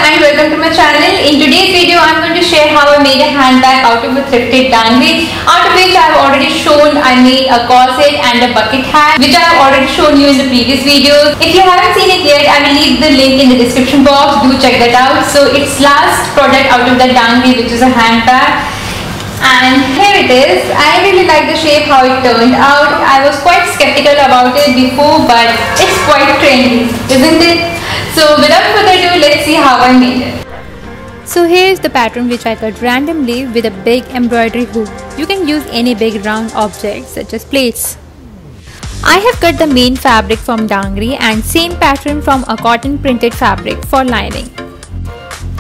and welcome to my channel. In today's video, I'm going to share how I made a handbag out of a thrifted dangly, out of which I have already shown I made a corset and a bucket hat, which I have already shown you in the previous videos. If you haven't seen it yet, I will leave the link in the description box. Do check that out. So it's last product out of that dangly, which is a handbag. And here it is. I really like the shape, how it turned out. I was quite skeptical about it before, but it's quite trendy, isn't it? So without further ado, let's see how I made it. So here is the pattern which I cut randomly with a big embroidery hook. You can use any big round object such as plates. I have cut the main fabric from dangly and same pattern from a cotton printed fabric for lining.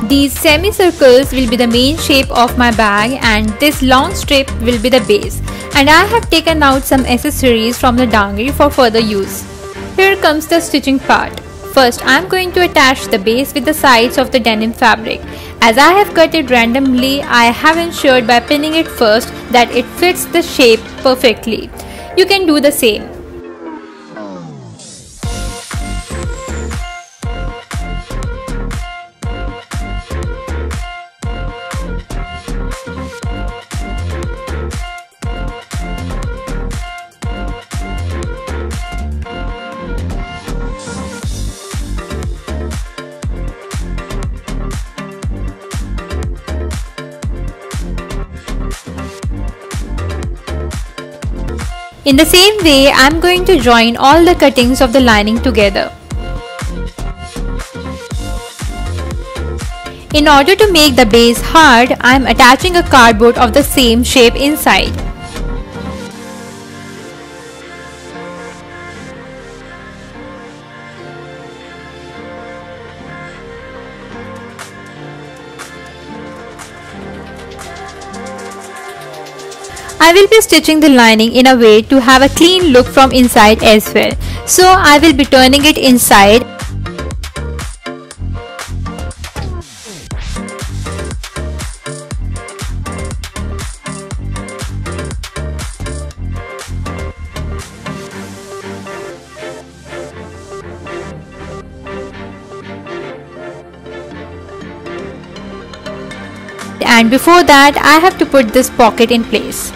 These semicircles will be the main shape of my bag and this long strip will be the base. And I have taken out some accessories from the dangly for further use. Here comes the stitching part. First, I am going to attach the base with the sides of the denim fabric. As I have cut it randomly, I have ensured by pinning it first that it fits the shape perfectly. You can do the same. In the same way, I am going to join all the cuttings of the lining together. In order to make the base hard, I am attaching a cardboard of the same shape inside. I will be stitching the lining in a way to have a clean look from inside as well. So I will be turning it inside. And before that, I have to put this pocket in place.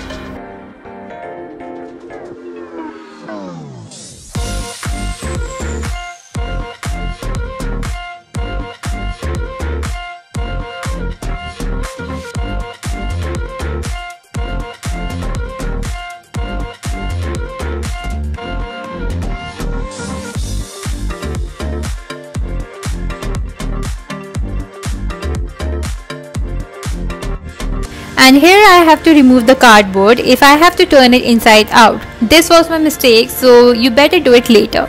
And here I have to remove the cardboard if I have to turn it inside out. This was my mistake, so you better do it later.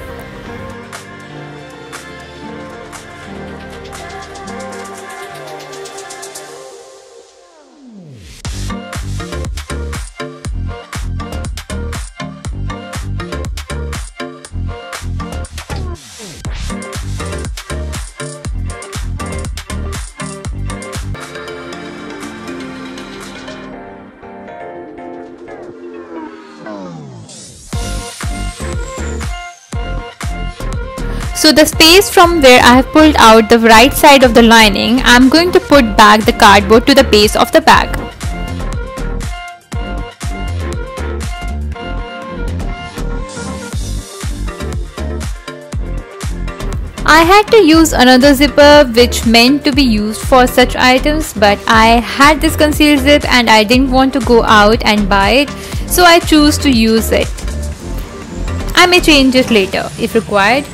So the space from where I have pulled out the right side of the lining, I am going to put back the cardboard to the base of the bag. I had to use another zipper which meant to be used for such items, but I had this concealed zip and I didn't want to go out and buy it, so I choose to use it. I may change it later if required.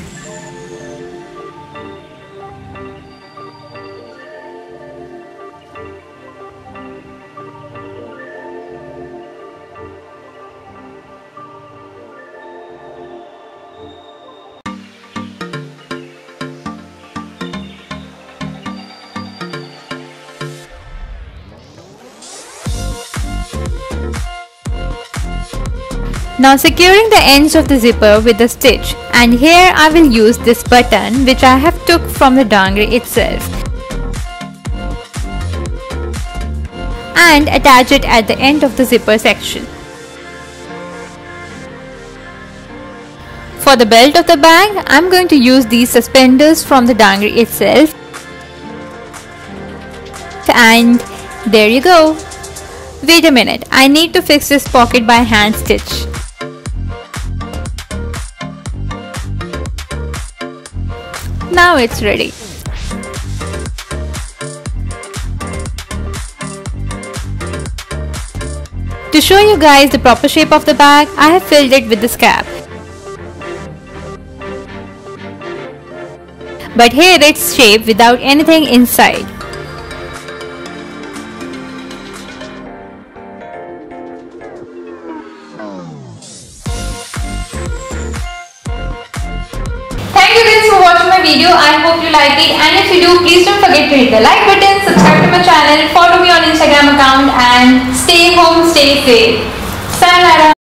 Now securing the ends of the zipper with the stitch, and here I will use this button which I have took from the dangly itself and attach it at the end of the zipper section. For the belt of the bag, I'm going to use these suspenders from the dangly itself. and there you go. Wait a minute, I need to fix this pocket by hand stitch. Now it's ready. To show you guys the proper shape of the bag, I have filled it with the scab. But here it's shaped without anything inside. Thank you guys for watching my video. I hope you like it, and if you do, please don't forget to hit the like button, subscribe to my channel, follow me on Instagram account, and stay home, stay safe. Sayonara.